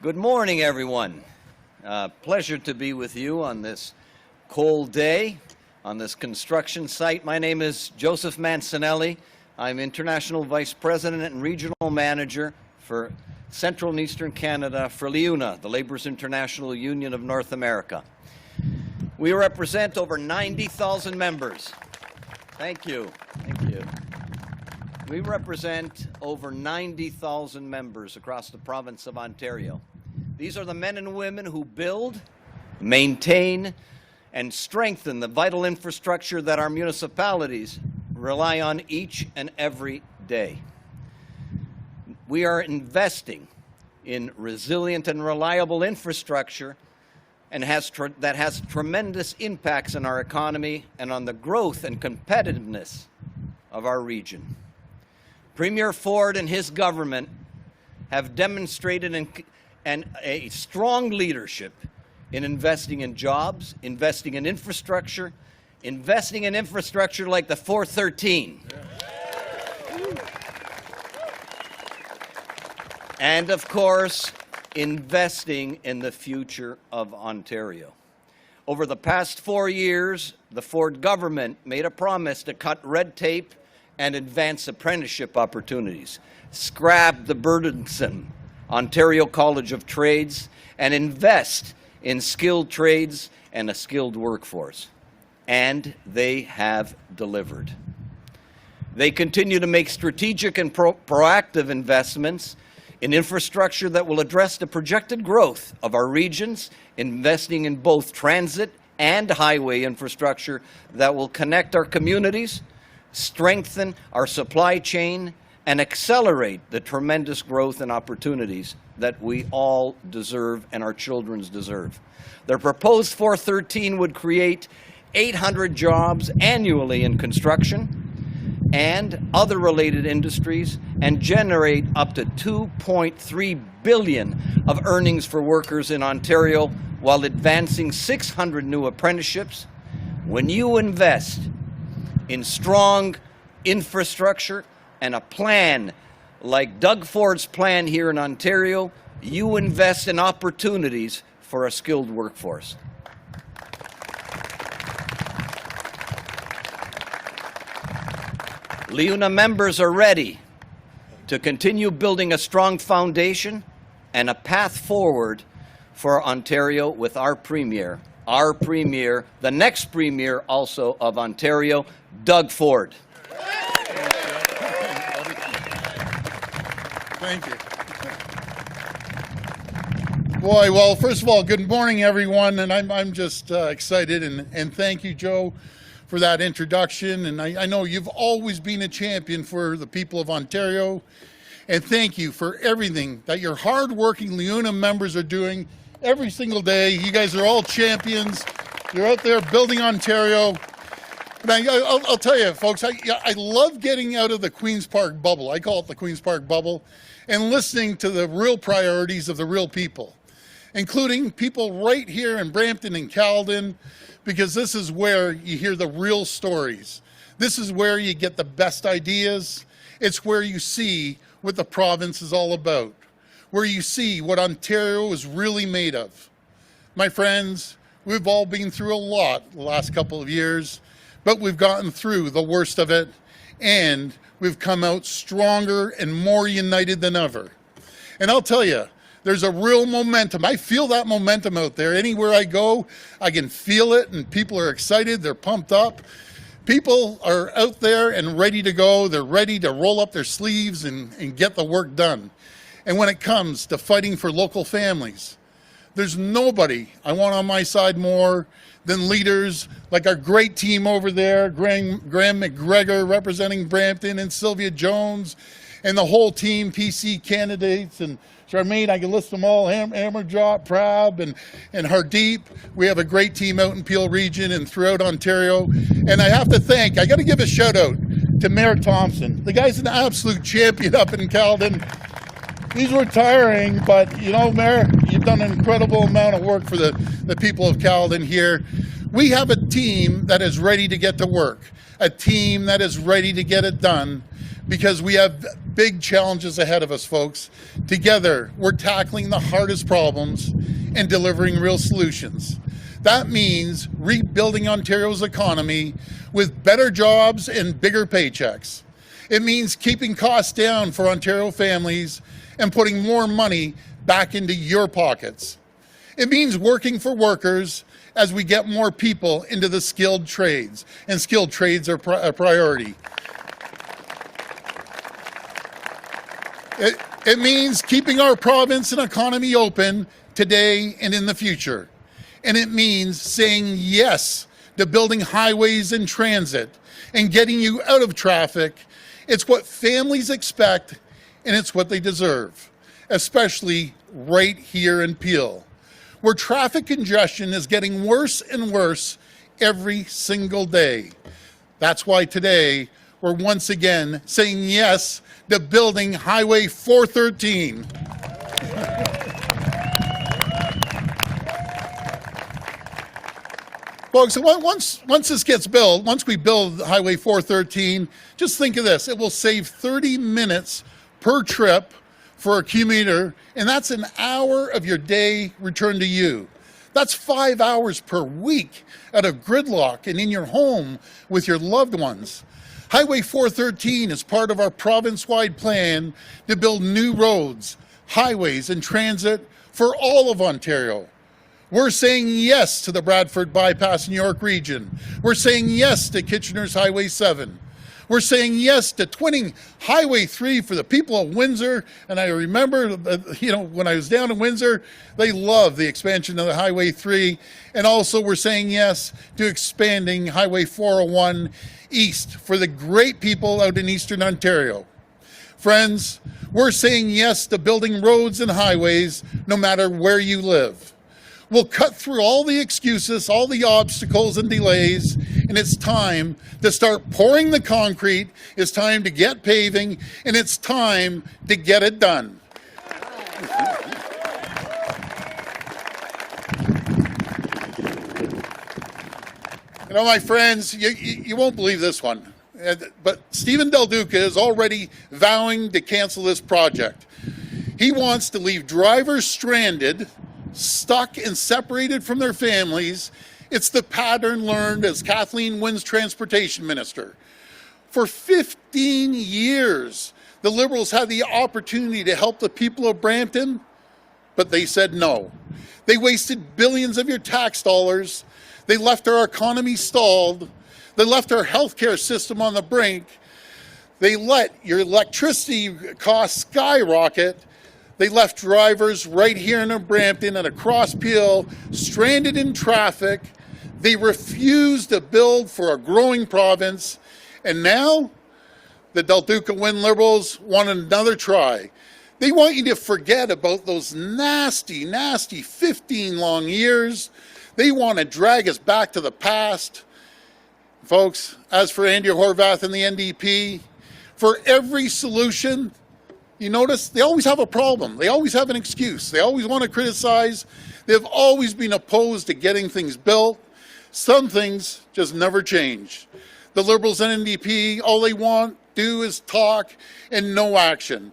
Good morning, everyone. Pleasure to be with you on this cold day on this construction site. My name is Joseph Mancinelli. I'm International Vice President and Regional Manager for Central and Eastern Canada for LIUNA, the Laborers International Union of North America. We represent over 90,000 members. Thank you. Thank you. We represent over 90,000 members across the province of Ontario. These are the men and women who build, maintain, and strengthen the vital infrastructure that our municipalities rely on each and every day. We are investing in resilient and reliable infrastructure and that has tremendous impacts on our economy and on the growth and competitiveness of our region. Premier Ford and his government have demonstrated a strong leadership in investing in jobs, investing in infrastructure like the 413. And of course, investing in the future of Ontario. Over the past 4 years, the Ford government made a promise to cut red tape and advance apprenticeship opportunities, scrap the burdensome Ontario College of Trades, and invest in skilled trades and a skilled workforce. And they have delivered. They continue to make strategic and proactive investments in infrastructure that will address the projected growth of our regions, investing in both transit and highway infrastructure that will connect our communities, strengthen our supply chain, and accelerate the tremendous growth and opportunities that we all deserve and our children deserve. The proposed 413 would create 800 jobs annually in construction and other related industries and generate up to $2.3 billion of earnings for workers in Ontario while advancing 600 new apprenticeships. When you invest in strong infrastructure and a plan like Doug Ford's plan here in Ontario, you invest in opportunities for a skilled workforce. LIUNA members are ready to continue building a strong foundation and a path forward for Ontario with our Premier, the next Premier also of Ontario, Doug Ford. Thank you. Boy, well, first of all, good morning, everyone, and I'm just excited, and thank you, Joe, for that introduction. And I know you've always been a champion for the people of Ontario, and thank you for everything that your hard-working LIUNA members are doing every single day. You guys are all champions. You're out there building Ontario. And I'll tell you, folks, I love getting out of the Queen's Park bubble. I call it the Queen's Park bubble, and listening to the real priorities of the real people, including people right here in Brampton and Caledon, because this is where you hear the real stories. This is where you get the best ideas. It's where you see what the province is all about, where you see what Ontario is really made of. My friends, we've all been through a lot the last couple of years, but we've gotten through the worst of it, and we've come out stronger and more united than ever. And I'll tell you, there's a real momentum. I feel that momentum out there. Anywhere I go, I can feel it, and people are excited. They're pumped up. People are out there and ready to go. They're ready to roll up their sleeves and get the work done. And when it comes to fighting for local families, there's nobody I want on my side more than leaders like our great team over there, Graham McGregor representing Brampton, and Sylvia Jones, and the whole team, PC candidates, and Charmaine, I can list them all, Amarjot, Prab, and Hardeep. We have a great team out in Peel Region and throughout Ontario. And I have to I got to give a shout out to Mayor Thompson. The guy's an absolute champion up in Caledon. He's retiring, but you know, Mayor, you've done an incredible amount of work for the people of Caledon here. We have a team that is ready to get to work, a team that is ready to get it done, because we have big challenges ahead of us, folks. Together, we're tackling the hardest problems and delivering real solutions. That means rebuilding Ontario's economy with better jobs and bigger paychecks. It means keeping costs down for Ontario families and putting more money back into your pockets. It means working for workers as we get more people into the skilled trades, and skilled trades are a priority. It means keeping our province and economy open today and in the future. And it means saying yes to building highways and transit and getting you out of traffic. It's what families expect, and it's what they deserve, especially right here in Peel, where traffic congestion is getting worse and worse every single day. That's why today we're once again saying yes to building Highway 413. Folks, once this gets built, once we build Highway 413, just think of this. It will save 30 minutes per trip for a commuter, and that's an hour of your day returned to you. That's 5 hours per week out of gridlock and in your home with your loved ones. Highway 413 is part of our province-wide plan to build new roads, highways, and transit for all of Ontario. We're saying yes to the Bradford Bypass in York Region. We're saying yes to Kitchener's Highway 7. We're saying yes to twinning Highway 3 for the people of Windsor. And I remember, when I was down in Windsor, they loved the expansion of the Highway 3. And also we're saying yes to expanding Highway 401 east for the great people out in Eastern Ontario. Friends, we're saying yes to building roads and highways no matter where you live. We'll cut through all the excuses, all the obstacles and delays, and it's time to start pouring the concrete. It's time to get paving, and it's time to get it done. My friends, you won't believe this one, but Stephen Del Duca is already vowing to cancel this project. He wants to leave drivers stranded, stuck and separated from their families. It's the pattern learned as Kathleen Wynne's transportation minister. For 15 years, the Liberals had the opportunity to help the people of Brampton, but they said no. They wasted billions of your tax dollars. They left our economy stalled. They left our healthcare system on the brink. They let your electricity costs skyrocket. They left drivers right here in Brampton and across Peel stranded in traffic. They refused to build for a growing province. And now the Del Duca Wynne Liberals want another try. They want you to forget about those nasty, nasty 15 long years. They want to drag us back to the past. Folks, as for Andy Horvath and the NDP, for every solution, you notice they always have a problem. They always have an excuse. They always want to criticize. They've always been opposed to getting things built. Some things just never change. The Liberals and NDP, all they want to do is talk and no action.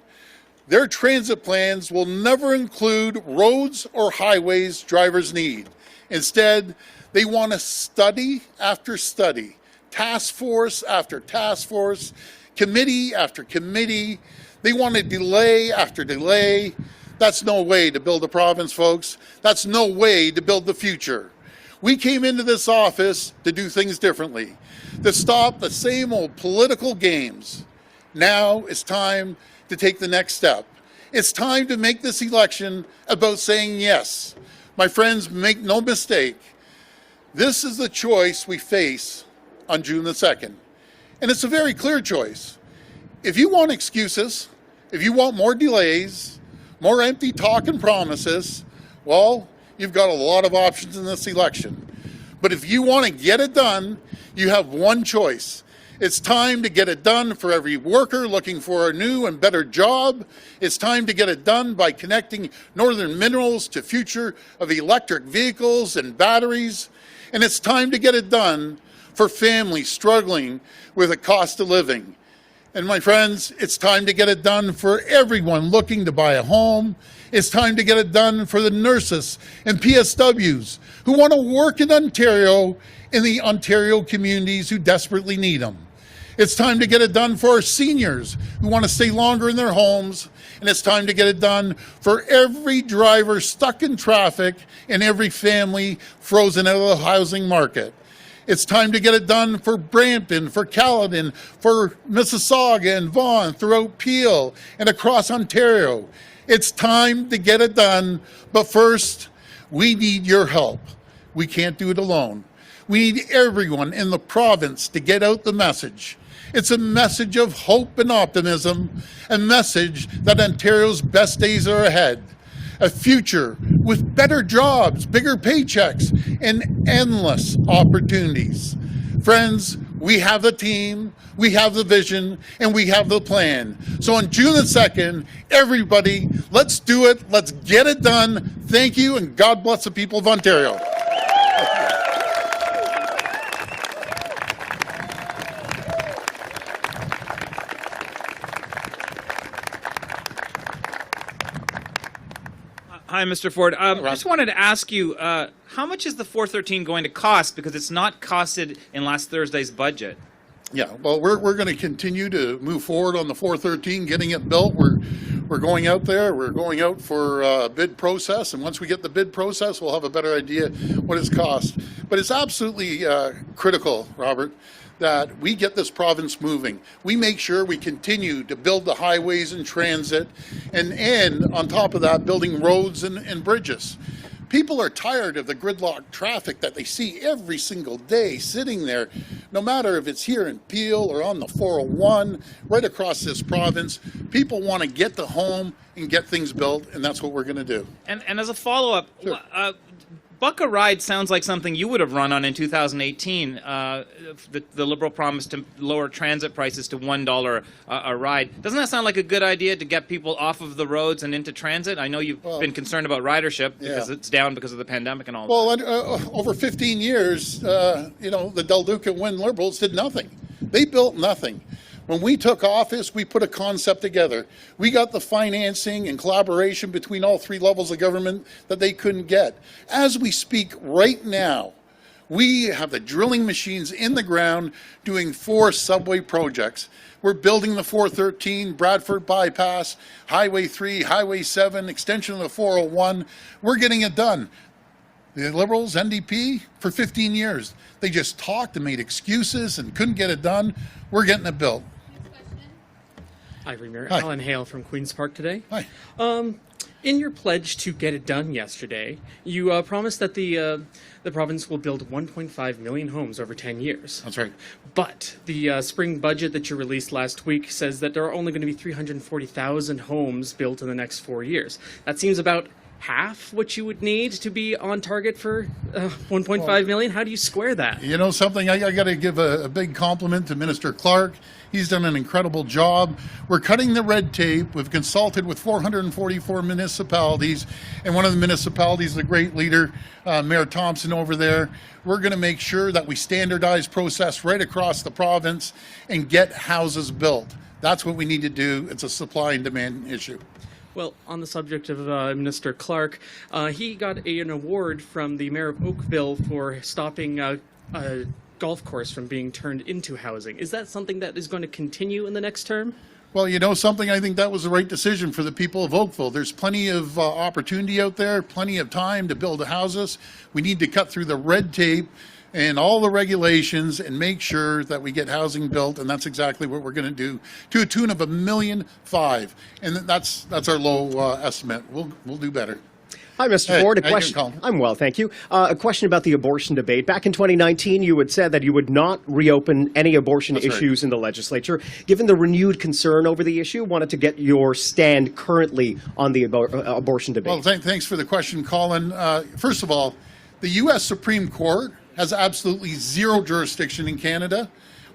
Their transit plans will never include roads or highways drivers need. Instead, they want to study after study, task force after task force, committee after committee. They want to delay after delay. That's no way to build a province, folks. That's no way to build the future. We came into this office to do things differently, to stop the same old political games. Now it's time to take the next step. It's time to make this election about saying yes. My friends, make no mistake. This is the choice we face on June the 2nd. And it's a very clear choice. If you want excuses, if you want more delays, more empty talk and promises, well, you've got a lot of options in this election. But if you want to get it done, you have one choice. It's time to get it done for every worker looking for a new and better job. It's time to get it done by connecting Northern Minerals to future of electric vehicles and batteries. And it's time to get it done for families struggling with the cost of living. And my friends, it's time to get it done for everyone looking to buy a home. It's time to get it done for the nurses and PSWs who want to work in Ontario, in the Ontario communities who desperately need them. It's time to get it done for our seniors who want to stay longer in their homes. And it's time to get it done for every driver stuck in traffic and every family frozen out of the housing market. It's time to get it done for Brampton, for Caledon, for Mississauga and Vaughan, throughout Peel and across Ontario. It's time to get it done, but first, we need your help. We can't do it alone. We need everyone in the province to get out the message. It's a message of hope and optimism, a message that Ontario's best days are ahead. A future with better jobs, bigger paychecks, and endless opportunities. Friends, we have the team, we have the vision, and we have the plan. So on June the 2nd, everybody, let's do it, let's get it done. Thank you, and God bless the people of Ontario. Hi, Mr. Ford. I just wanted to ask you, how much is the 413 going to cost? Because it's not costed in last Thursday's budget. Yeah, well, we're going to continue to move forward on the 413, getting it built. We're going out there. We're going out for a bid process, and once we get the bid process, we'll have a better idea what it's cost. But it's absolutely critical, Robert, that we get this province moving. We make sure we continue to build the highways and transit, and on top of that, building roads and bridges. People are tired of the gridlock traffic that they see every single day sitting there, no matter if it's here in Peel or on the 401, right across this province. People want to get to home and get things built, and that's what we're going to do. And as a follow-up, Sure. Buck a Ride sounds like something you would have run on in 2018. The Liberal promise to lower transit prices to $1 a ride. Doesn't that sound like a good idea to get people off of the roads and into transit? I know you've been concerned about ridership because it's down because of the pandemic and all that. Well, over 15 years, the Del Duca and Wynne Liberals did nothing. They built nothing. When we took office, we put a concept together. We got the financing and collaboration between all three levels of government that they couldn't get. As we speak right now, we have the drilling machines in the ground doing 4 subway projects. We're building the 413, Bradford Bypass, Highway 3, Highway 7, extension of the 401. We're getting it done. The Liberals, NDP, for 15 years, they just talked and made excuses and couldn't get it done. We're getting it built. Hi, Premier. Hi. Alan Hale from Queen's Park today. Hi. In your pledge to get it done yesterday, you promised that the province will build 1.5 million homes over 10 years. That's right. But the spring budget that you released last week says that there are only going to be 340,000 homes built in the next 4 years. That seems about half what you would need to be on target for 1.5 million. How do you square that? You know something, I got to give a big compliment to Minister Clark. He's done an incredible job. We're cutting the red tape. We've consulted with 444 municipalities, and one of the municipalities, the great leader, Mayor Thompson over there. We're going to make sure that we standardize process right across the province and get houses built. That's what we need to do. It's a supply and demand issue. Well, on the subject of Minister Clark, he got an award from the Mayor of Oakville for stopping a golf course from being turned into housing. Is that something that is going to continue in the next term? Well, you know something, I think that was the right decision for the people of Oakville. There's plenty of opportunity out there, plenty of time to build houses. We need to cut through the red tape and all the regulations and make sure that we get housing built, and that's exactly what we're going to do, to a tune of $1.5 million, and that's our low estimate. We'll do better. Hi, Mr. Hey, Ford. how you doing? I'm well, thank you. A question about the abortion debate. Back in 2019, you had said that you would not reopen any abortion That's issues in the legislature. Given the renewed concern over the issue, wanted to get your stand currently on the abortion debate. Well, thanks for the question, Colin. First of all, the U.S. Supreme Court has absolutely zero jurisdiction in Canada.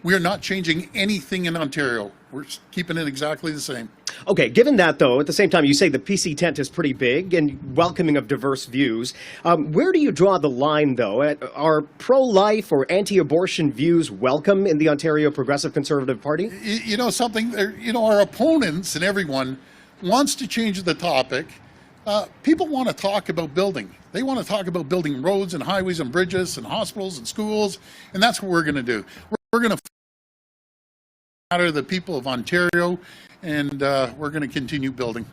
We are not changing anything in Ontario. We're keeping it exactly the same. Okay, given that, though, at the same time, you say the PC tent is pretty big and welcoming of diverse views. Where do you draw the line, though? Are pro-life or anti-abortion views welcome in the Ontario Progressive Conservative Party? You know something, you know, our opponents and everyone wants to change the topic. People want to talk about building. They want to talk about building roads and highways and bridges and hospitals and schools, and that's what we're going to do. We're going to matter the people of Ontario, and we're going to continue building.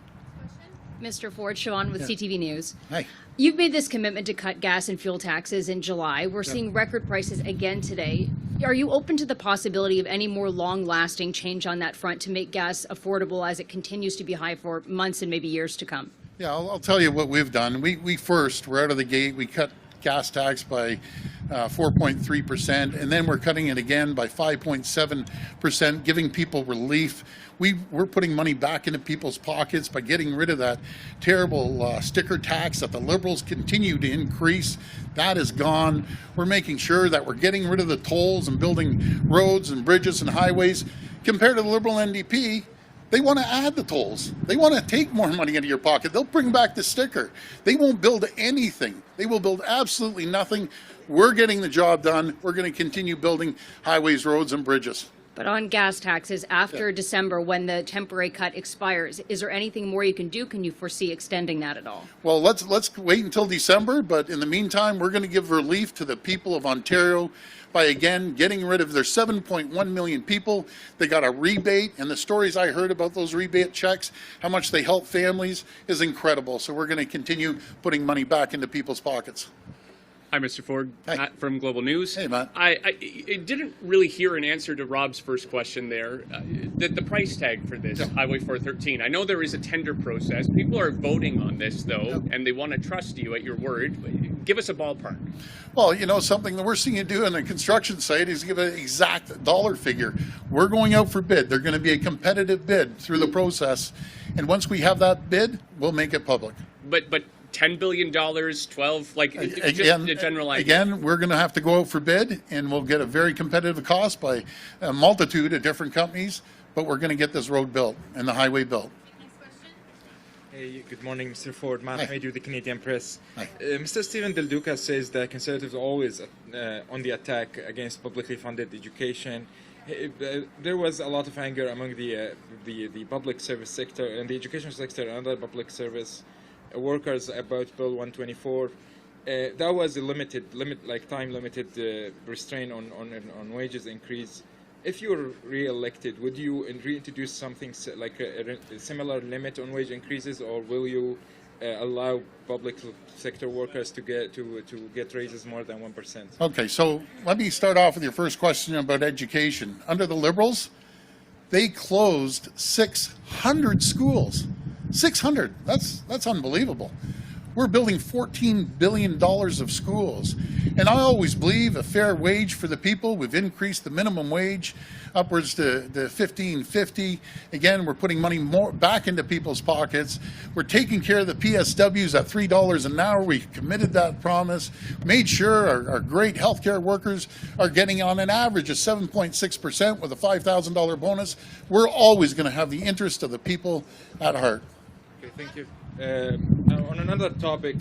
Mr. Ford, Siobhan with CTV News. Hi. You've made this commitment to cut gas and fuel taxes in July. We're seeing record prices again today. Are you open to the possibility of any more long-lasting change on that front to make gas affordable as it continues to be high for months and maybe years to come? Yeah, I'll tell you what we've done. We're out of the gate, we cut gas tax by 4.3%, and then we're cutting it again by 5.7%, giving people relief. We're putting money back into people's pockets by getting rid of that terrible sticker tax that the Liberals continue to increase. That is gone. We're making sure that we're getting rid of the tolls and building roads and bridges and highways. Compared to the Liberal NDP, they want to add the tolls. They want to take more money into your pocket. They'll bring back the sticker. They won't build anything. They will build absolutely nothing. We're getting the job done. We're going to continue building highways, roads, and bridges. But on gas taxes, after December, when the temporary cut expires, is there anything more you can do? Can you foresee extending that at all? Well, let's wait until December, but in the meantime, we're going to give relief to the people of Ontario by, again, getting rid of their 7.1 million people. They got a rebate, and the stories I heard about those rebate checks, how much they help families, is incredible. So we're going to continue putting money back into people's pockets. Hi, Mr. Ford. Hi. Matt from Global News. Hey, Matt. I didn't really hear an answer to Rob's first question there. The price tag for this, Highway 413. I know there is a tender process. People are voting on this, though, and they want to trust you at your word. Give us a ballpark. Well, you know, something the worst thing you do on a construction site is give an exact dollar figure. We're going out for bid. There's going to be a competitive bid through the process. And once we have that bid, we'll make it public. But $10 billion, 12, like Again, just a general idea. Again, we're going to have to go out for bid, and we'll get a very competitive cost by a multitude of different companies, but we're going to get this road built and the highway built. Hey, good morning, Mr. Ford. Matt Maydew, the Canadian Press. Hi. Mr. Stephen Del Duca says that Conservatives are always on the attack against publicly funded education. There was a lot of anger among the public service sector and the education sector and other public service workers about Bill 124. That was a time-limited restraint on wages increase. If you were re-elected, would you reintroduce something like a similar limit on wage increases, or will you allow public sector workers to get raises more than 1%? Okay, so let me start off with your first question about education. Under the Liberals, they closed 600 schools. 600. That's unbelievable. We're building $14 billion of schools. And I always believe a fair wage for the people. We've increased the minimum wage upwards to $15.50. Again, we're putting money more back into people's pockets. We're taking care of the PSWs at $3 an hour. We committed that promise. Made sure our great healthcare workers are getting on an average of 7.6% with a $5,000 bonus. We're always going to have the interest of the people at heart. Okay, thank you. On another topic,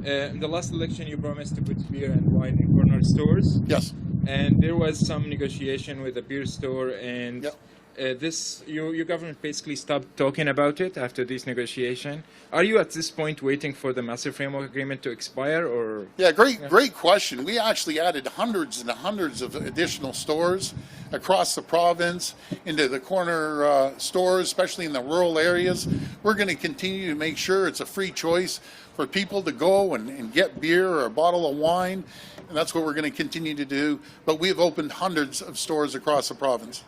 in the last election you promised to put beer and wine in corner stores. Yes. And there was some negotiation with a beer store, and your government basically stopped talking about it after this negotiation. Are you at this point waiting for the massive framework agreement to expire, or? Yeah, great question. We actually added hundreds and hundreds of additional stores across the province into the corner stores, especially in the rural areas. We're going to continue to make sure it's a free choice for people to go and get beer or a bottle of wine, and that's what we're going to continue to do. But we have opened hundreds of stores across the province.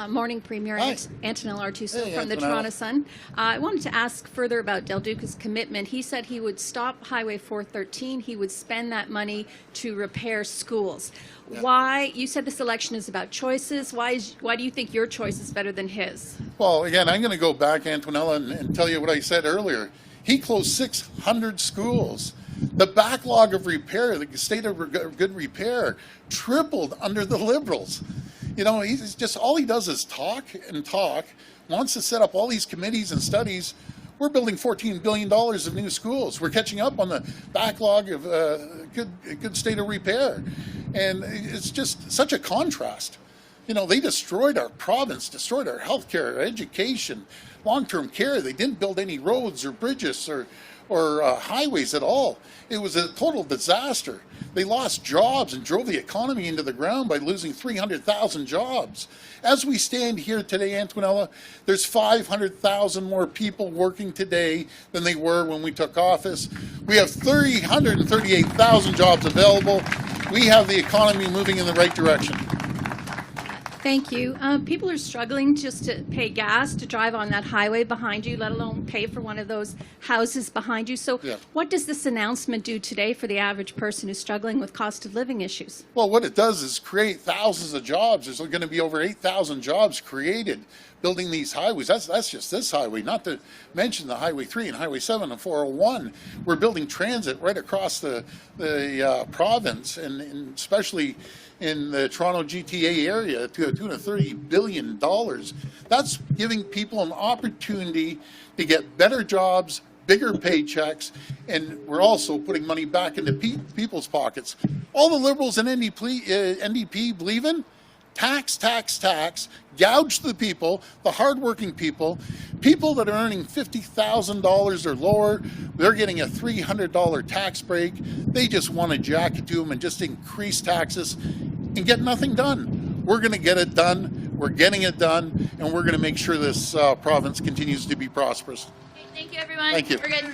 Morning, Premier. Hi. Antonella Artuso Hey, from the Antonella. Toronto Sun. I wanted to ask further about Del Duca's commitment. He said he would stop Highway 413. He would spend that money to repair schools. Why? You said this election is about choices. Why do you think your choice is better than his? Well, again, I'm going to go back, Antonella, and tell you what I said earlier. He closed 600 schools. The backlog of repair, the state of good repair, tripled under the Liberals. You know, he's just, all he does is talk and talk, wants to set up all these committees and studies. We're building $14 billion of new schools. We're catching up on the backlog of good state of repair. And it's just such a contrast. You know, they destroyed our province, destroyed our healthcare, our education, long-term care. They didn't build any roads or bridges or highways at all. It was a total disaster. They lost jobs and drove the economy into the ground by losing 300,000 jobs. As we stand here today, Antonella, there's 500,000 more people working today than they were when we took office. We have 338,000 jobs available. We have the economy moving in the right direction. Thank you. People are struggling just to pay gas to drive on that highway behind you, let alone pay for one of those houses behind you. So what does this announcement do today for the average person who's struggling with cost of living issues? Well, what it does is create thousands of jobs. There's going to be over 8,000 jobs created building these highways. That's just this highway, not to mention the Highway 3 and Highway 7 and 401. We're building transit right across the province, and especially in the Toronto GTA area to a tune of $30 billion. That's giving people an opportunity to get better jobs, bigger paychecks, and we're also putting money back into people's pockets. All the Liberals and NDP believe in tax, tax, tax, gouge the people, the hardworking people, people that are earning $50,000 or lower. They're getting a $300 tax break. They just want to jack it to them and just increase taxes and get nothing done. We're going to get it done. We're getting it done, and we're going to make sure this province continues to be prosperous. Thank you, everyone. Thank you. We're good.